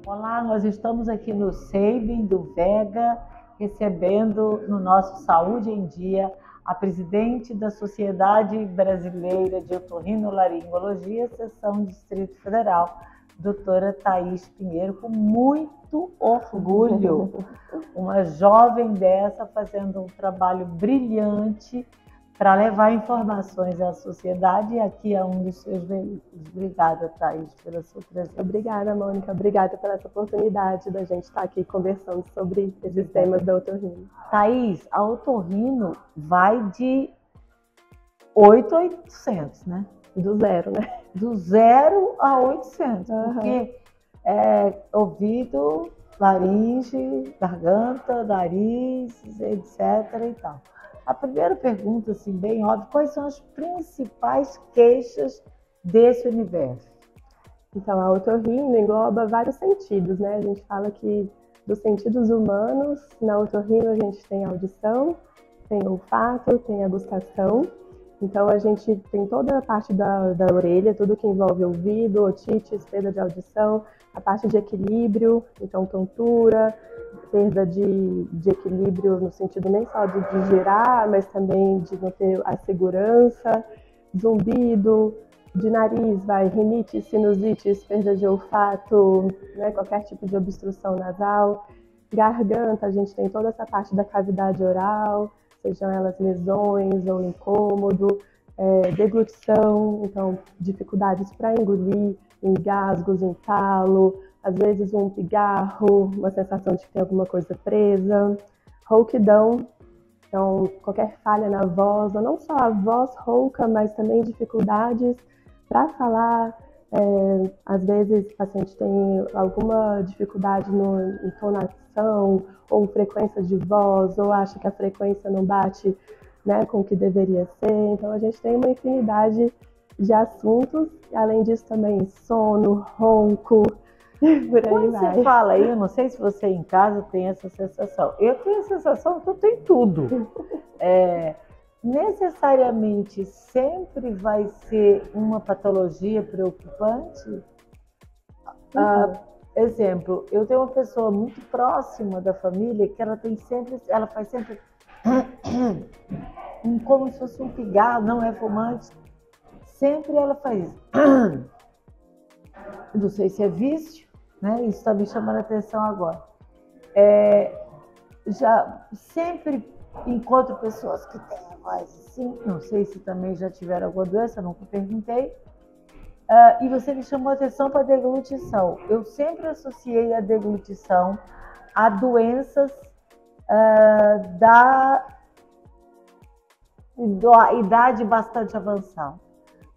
Olá, nós estamos aqui no SEIBM do Vega, recebendo no nosso Saúde em Dia a presidente da Sociedade Brasileira de Otorrinolaringologia, Seção Distrito Federal, doutora Thaís Pinheiro, com muito orgulho. Uma jovem dessa fazendo um trabalho brilhante para levar informações à sociedade, e aqui é um dos seus veículos. Obrigada, Thaís, pela sua presença. Obrigada, Mônica. Obrigada pela essa oportunidade da gente estar aqui conversando sobre esses temas da otorrino. Thaís, a otorrino vai de 8 a 800, né? Do zero, né? Do 0 a 800, porque ouvido, laringe, garganta, nariz, etc. e tal. A primeira pergunta, assim, bem óbvia, quais são as principais queixas desse universo? Então, a otorrino engloba vários sentidos, né? A gente fala que dos sentidos humanos, na otorrino a gente tem a audição, tem o olfato, tem a gustação. Então, a gente tem toda a parte da orelha, tudo que envolve ouvido, otite, perda de audição, a parte de equilíbrio, então tontura, perda de equilíbrio no sentido nem só de girar, mas também de não ter a segurança, zumbido, de nariz, rinite, sinusite, perda de olfato, né, qualquer tipo de obstrução nasal. Garganta, a gente tem toda essa parte da cavidade oral, sejam elas lesões ou incômodo, deglutição, então dificuldades para engolir, engasgos, entalo, às vezes um pigarro, uma sensação de que tem alguma coisa presa, rouquidão, então qualquer falha na voz, ou não só a voz rouca, mas também dificuldades para falar. Às vezes o paciente tem alguma dificuldade na entonação ou frequência de voz, ou acha que a frequência não bate, né, com o que deveria ser. Então a gente tem uma infinidade de assuntos, além disso também sono, ronco, por aí Quando vai. você fala aí, eu não sei se você em casa tem essa sensação. Eu tenho a sensação que eu tenho tudo. Necessariamente sempre vai ser uma patologia preocupante? Exemplo, eu tenho uma pessoa muito próxima da família que ela faz sempre como se fosse um pigarro, não é fumante. Sempre ela faz. Não sei se é vício, né? Isso está me chamando a atenção agora. Já sempre encontro pessoas que têm a voz assim, não sei se também já tiveram alguma doença, nunca perguntei. E você me chamou a atenção para a deglutição. Eu sempre associei a deglutição a doenças da idade bastante avançada.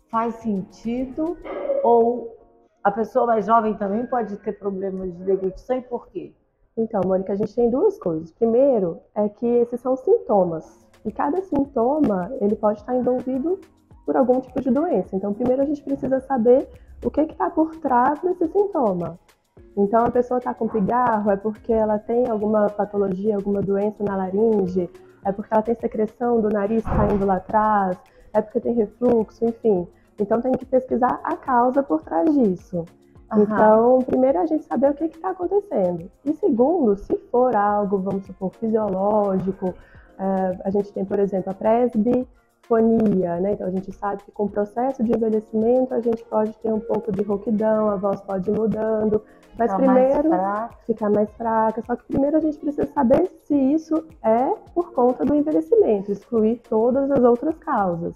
Faz sentido? Ou a pessoa mais jovem também pode ter problemas de deglutição, e por quê? Então, Mônica, a gente tem duas coisas. Primeiro é que esses são sintomas, e cada sintoma ele pode estar envolvido por algum tipo de doença. Então, primeiro a gente precisa saber o que está por trás desse sintoma. Então, a pessoa está com pigarro, é porque ela tem alguma patologia, alguma doença na laringe, é porque ela tem secreção do nariz saindo lá atrás, é porque tem refluxo, enfim. Então, tem que pesquisar a causa por trás disso. Então, primeiro a gente saber o que está acontecendo. E segundo, se for algo, vamos supor, fisiológico, a gente tem, por exemplo, a presbifonia, né? Então a gente sabe que com o processo de envelhecimento a gente pode ter um pouco de rouquidão, a voz pode ir mudando, mas primeiro ficar mais fraca. Só que primeiro a gente precisa saber se isso é por conta do envelhecimento, excluir todas as outras causas.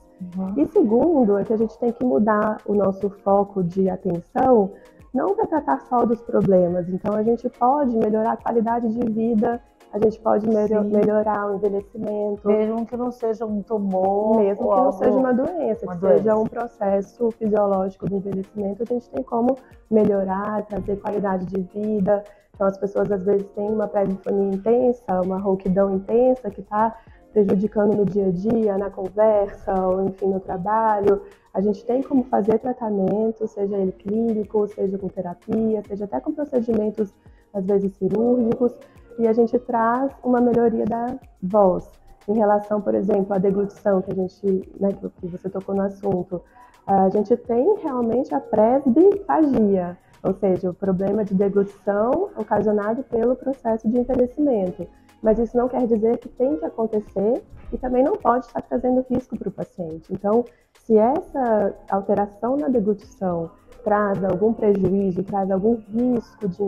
E segundo, é que a gente tem que mudar o nosso foco de atenção, não para tratar só dos problemas. Então, a gente pode melhorar a qualidade de vida, a gente pode melhorar o envelhecimento. Mesmo que não seja um tumor. Mesmo que não seja uma doença, seja um processo fisiológico do envelhecimento, a gente tem como melhorar, trazer qualidade de vida. Então, as pessoas às vezes têm uma presbifonia intensa, uma rouquidão intensa que está prejudicando no dia a dia, na conversa, ou enfim, no trabalho. A gente tem como fazer tratamento, seja ele clínico, seja com terapia, seja até com procedimentos, às vezes, cirúrgicos, e a gente traz uma melhoria da voz. Em relação, por exemplo, à deglutição, que a gente, né, que você tocou no assunto, a gente tem realmente a presbifagia, Ou seja, o problema de deglutição ocasionado pelo processo de envelhecimento. Mas isso não quer dizer que tem que acontecer e também não pode estar trazendo risco para o paciente. Então, se essa alteração na deglutição traz algum prejuízo, traz algum risco de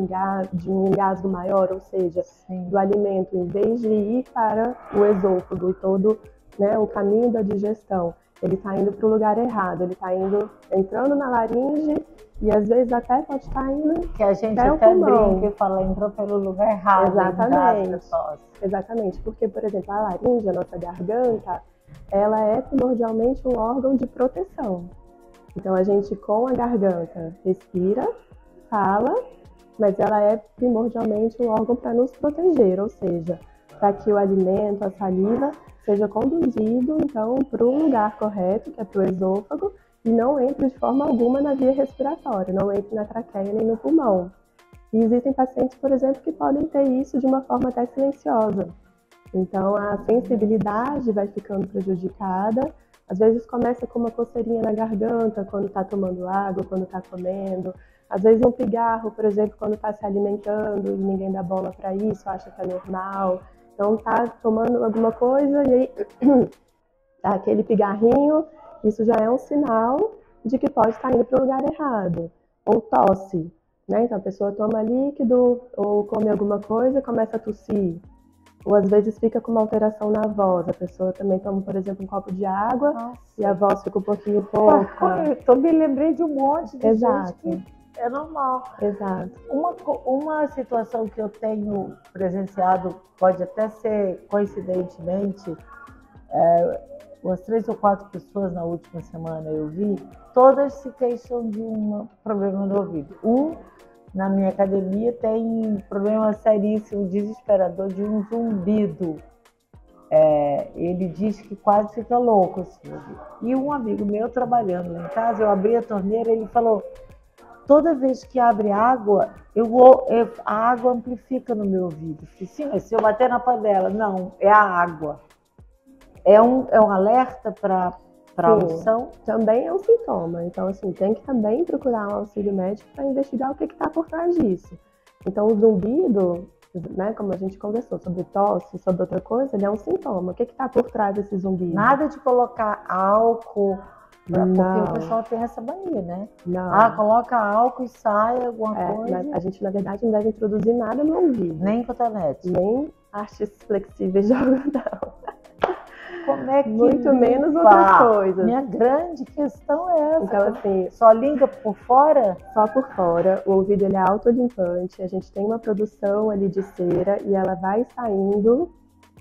um engasgo maior, ou seja, do alimento, em vez de ir para o esôfago e todo, né, o caminho da digestão, ele está indo para o lugar errado, ele está entrando na laringe e às vezes até pode estar indo que a gente até até o pulmão. brinca e fala, entrou pelo lugar errado. Exatamente. Exatamente, porque, por exemplo, a laringe, a nossa garganta, ela é primordialmente um órgão de proteção. Então, a gente, com a garganta, respira, fala, mas ela é primordialmente um órgão para nos proteger, ou seja, para que o alimento, a saliva, seja conduzido, então, para o lugar correto, que é para o esôfago, e não entre de forma alguma na via respiratória, não entre na traqueia nem no pulmão. E existem pacientes, por exemplo, que podem ter isso de uma forma até silenciosa. Então, a sensibilidade vai ficando prejudicada. Às vezes começa com uma coceirinha na garganta quando está tomando água, quando está comendo. Às vezes um pigarro, por exemplo, quando está se alimentando e ninguém dá bola para isso, acha que é normal. Então, está tomando alguma coisa e aí dá aquele pigarrinho, isso já é um sinal de que pode estar indo para o lugar errado. Ou tosse, né? Então, a pessoa toma líquido ou come alguma coisa e começa a tossir. Ou às vezes fica com uma alteração na voz. A pessoa também toma, por exemplo, um copo de água. Nossa. E a voz fica um pouquinho rouca. Eu me lembrei de um monte de Exato. gente que é normal. Exato. Uma situação que eu tenho presenciado, pode até ser coincidentemente, umas 3 ou 4 pessoas na última semana eu vi, todas se queixam de um problema no ouvido. Na minha academia tem problema seríssimo, desesperador, de um zumbido. Ele diz que quase fica louco assim. E um amigo meu trabalhando lá em casa, eu abri a torneira, ele falou, toda vez que abre água, a água amplifica no meu ouvido. Eu falei, sim, mas se eu bater na panela, não, é a água. É um alerta para a audição? Também é um sintoma. Então, assim, tem que também procurar um auxílio médico para investigar o que está por trás disso. Então, o zumbido, né, como a gente conversou sobre tosse, sobre outra coisa, ele é um sintoma. O que está por trás desse zumbido? Nada de colocar álcool, porque o pessoal tem essa mania, né? Não. Coloca álcool e sai alguma coisa. A gente, na verdade, não deve introduzir nada no ouvido. Nem cotonete. Nem hastes flexíveis de algodão. Como é que muito menos outras coisas. Minha grande questão é essa. Então, assim, só limpa por fora? Só por fora. O ouvido ele é autolimpante. A gente tem uma produção ali de cera e ela vai saindo,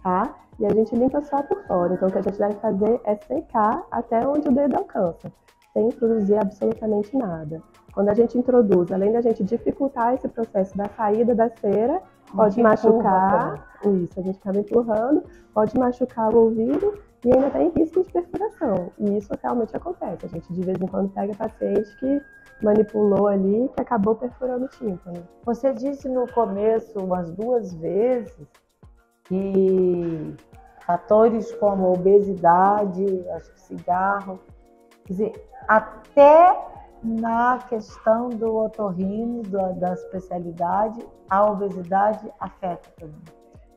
tá? E a gente limpa só por fora. Então, o que a gente deve fazer é secar até onde o dedo alcança, sem produzir absolutamente nada. Quando a gente introduz, além da gente dificultar esse processo da saída da cera, pode machucar, isso, a gente acaba empurrando, pode machucar o ouvido e ainda tem risco de perfuração. E isso realmente acontece. A gente de vez em quando pega paciente que manipulou ali que acabou perfurando o tímpano. Você disse no começo umas 2 vezes que fatores como obesidade, acho que cigarro, quer dizer, até na questão do otorrino, da especialidade, a obesidade afeta também.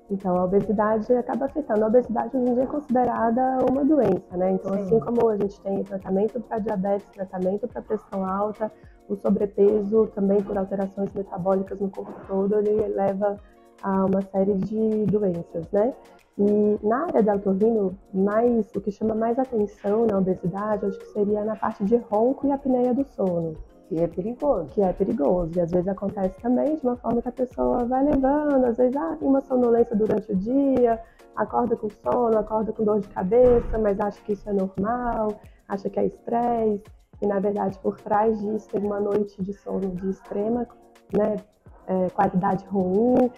Então, a obesidade acaba afetando. A obesidade hoje em dia é considerada uma doença, né? Então, assim como a gente tem tratamento para diabetes, tratamento para pressão alta, o sobrepeso também por alterações metabólicas no corpo todo, ele leva a uma série de doenças, né? E na área da otorrino, o que chama mais atenção na obesidade, acho que seria na parte de ronco e apneia do sono. Que é perigoso. Que é perigoso. E às vezes acontece também de uma forma que a pessoa vai levando, às vezes tem uma sonolência durante o dia, acorda com sono, acorda com dor de cabeça, mas acha que isso é normal, acha que é estresse. E na verdade, por trás disso, tem uma noite de sono de extrema, né, qualidade ruim,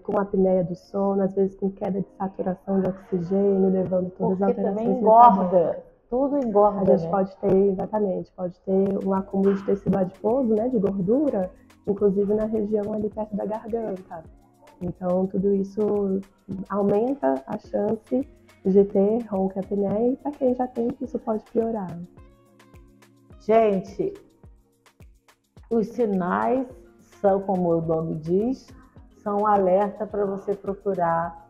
com apneia do sono, às vezes com queda de saturação de oxigênio, levando todas as alterações. Porque também engorda, tudo engorda. A gente pode ter, exatamente, pode ter um acúmulo de tecido adiposo, né, de gordura, inclusive na região ali perto da garganta. Então, tudo isso aumenta a chance de ter ronco e apneia, e para quem já tem, isso pode piorar. Gente, Os sinais são, como o nome diz, são um alerta para você procurar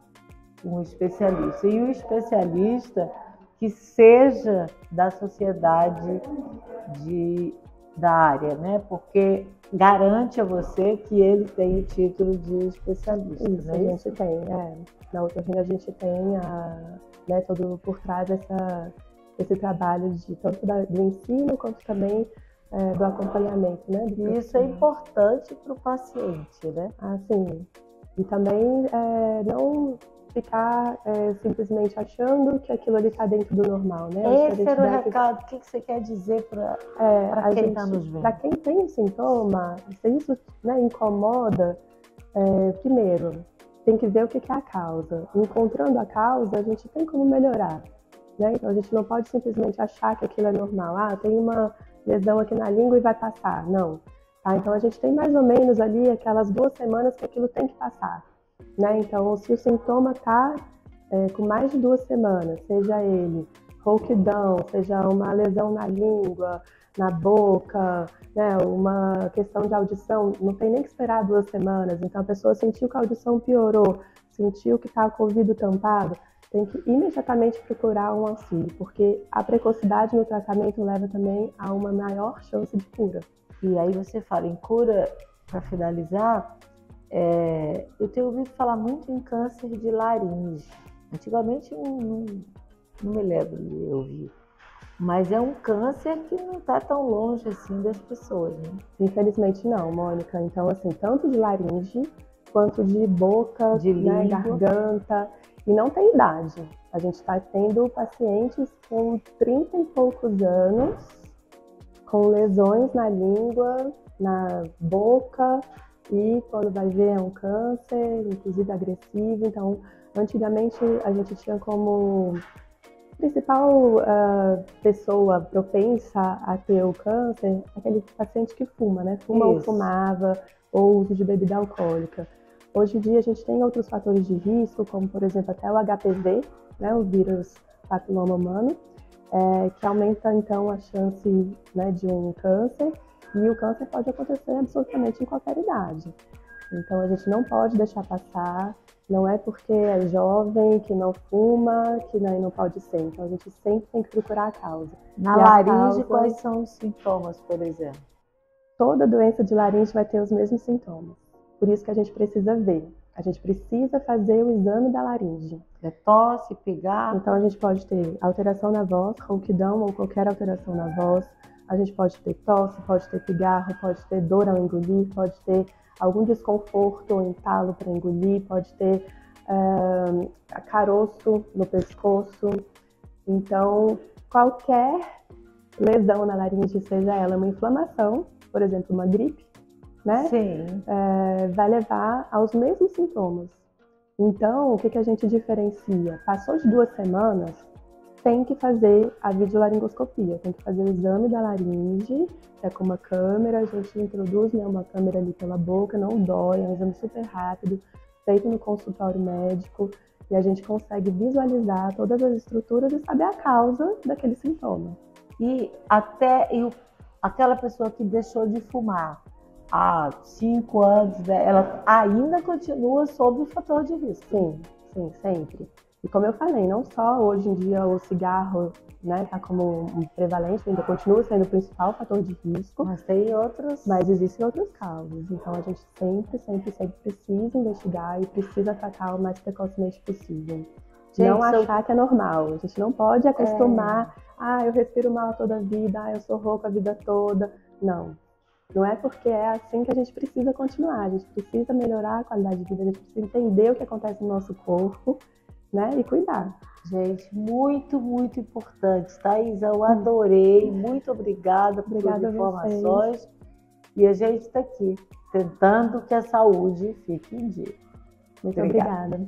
um especialista. E o especialista que seja da sociedade da área, né? Porque garante a você que ele tem o título de especialista. Isso, né? a gente tem. Na otorrino a gente tem né, todo por trás esse trabalho de tanto do ensino quanto também do acompanhamento, né? E isso é importante para o paciente, né? Sim. E também não ficar simplesmente achando que aquilo ali está dentro do normal, né? Esse era o recado. O que você quer dizer para quem está nos vendo? Para quem tem um sintoma, se isso, né, incomoda, primeiro, tem que ver o que é a causa. Encontrando a causa, a gente tem como melhorar, né? Então, a gente não pode simplesmente achar que aquilo é normal. Tem uma lesão aqui na língua e vai passar. Não. Tá? Então, a gente tem mais ou menos ali aquelas 2 semanas que aquilo tem que passar, né? Então, se o sintoma está com mais de 2 semanas, seja ele rouquidão, seja uma lesão na língua, na boca, né, uma questão de audição, não tem nem que esperar 2 semanas. Então, a pessoa sentiu que a audição piorou, sentiu que está com o ouvido tampado, tem que imediatamente procurar um auxílio, porque a precocidade no tratamento leva também a uma maior chance de cura. E aí você fala em cura, para finalizar, eu tenho ouvido falar muito em câncer de laringe. Antigamente não me lembro de ouvir. Mas é um câncer que não está tão longe assim das pessoas, né? Infelizmente não, Mônica. Então, assim, tanto de laringe quanto de boca, de né, garganta. E não tem idade. A gente está tendo pacientes com 30 e poucos anos, com lesões na língua, na boca, e quando vai ver é um câncer, inclusive agressivo. Então, antigamente a gente tinha como principal pessoa propensa a ter o câncer aquele paciente que fuma, né? Fuma ou fumava, ou uso de bebida alcoólica. Hoje em dia a gente tem outros fatores de risco, como por exemplo até o HPV, né? O vírus papiloma humano, que aumenta então a chance, né, de um câncer, e o câncer pode acontecer absolutamente em qualquer idade. Então a gente não pode deixar passar. Não é porque é jovem, que não fuma, que não pode ser. Então, a gente sempre tem que procurar a causa. Na laringe, quais são os sintomas, por exemplo? Toda doença de laringe vai ter os mesmos sintomas. Por isso que a gente precisa ver. A gente precisa fazer o exame da laringe. É tosse, pigarro? Então, a gente pode ter alteração na voz, rouquidão ou qualquer alteração na voz. A gente pode ter tosse, pode ter pigarro, pode ter dor ao engolir, pode ter algum desconforto ou entalo para engolir, pode ter caroço no pescoço. Então, qualquer lesão na laringe, seja ela uma inflamação, por exemplo, uma gripe, né? Sim. Vai levar aos mesmos sintomas. Então, o que a gente diferencia? Passou de 2 semanas, tem que fazer a videolaringoscopia, tem que fazer o exame da laringe, que é com uma câmera, a gente introduz, né, uma câmera ali pela boca, não dói, é um exame super rápido, feito no consultório médico, e a gente consegue visualizar todas as estruturas e saber a causa daquele sintoma. E aquela pessoa que deixou de fumar há 5 anos, né, ela ainda continua sob o fator de risco? Sim, sempre. E como eu falei, não só hoje em dia o cigarro, né, está como um prevalente, ainda continua sendo o principal fator de risco. Mas tem outros. Mas existem outras causas. Então a gente sempre precisa investigar e precisa tratar o mais precocemente possível. Gente, não achar que é normal. A gente não pode acostumar. Eu respiro mal toda a vida, eu sou rouca a vida toda. Não. Não é porque é assim que a gente precisa continuar. A gente precisa melhorar a qualidade de vida, a gente precisa entender o que acontece no nosso corpo, né, e cuidar. Gente, muito, muito importante. Thaisa, eu adorei. Muito obrigada por as informações. E a gente está aqui, tentando que a saúde fique em dia. Muito obrigada.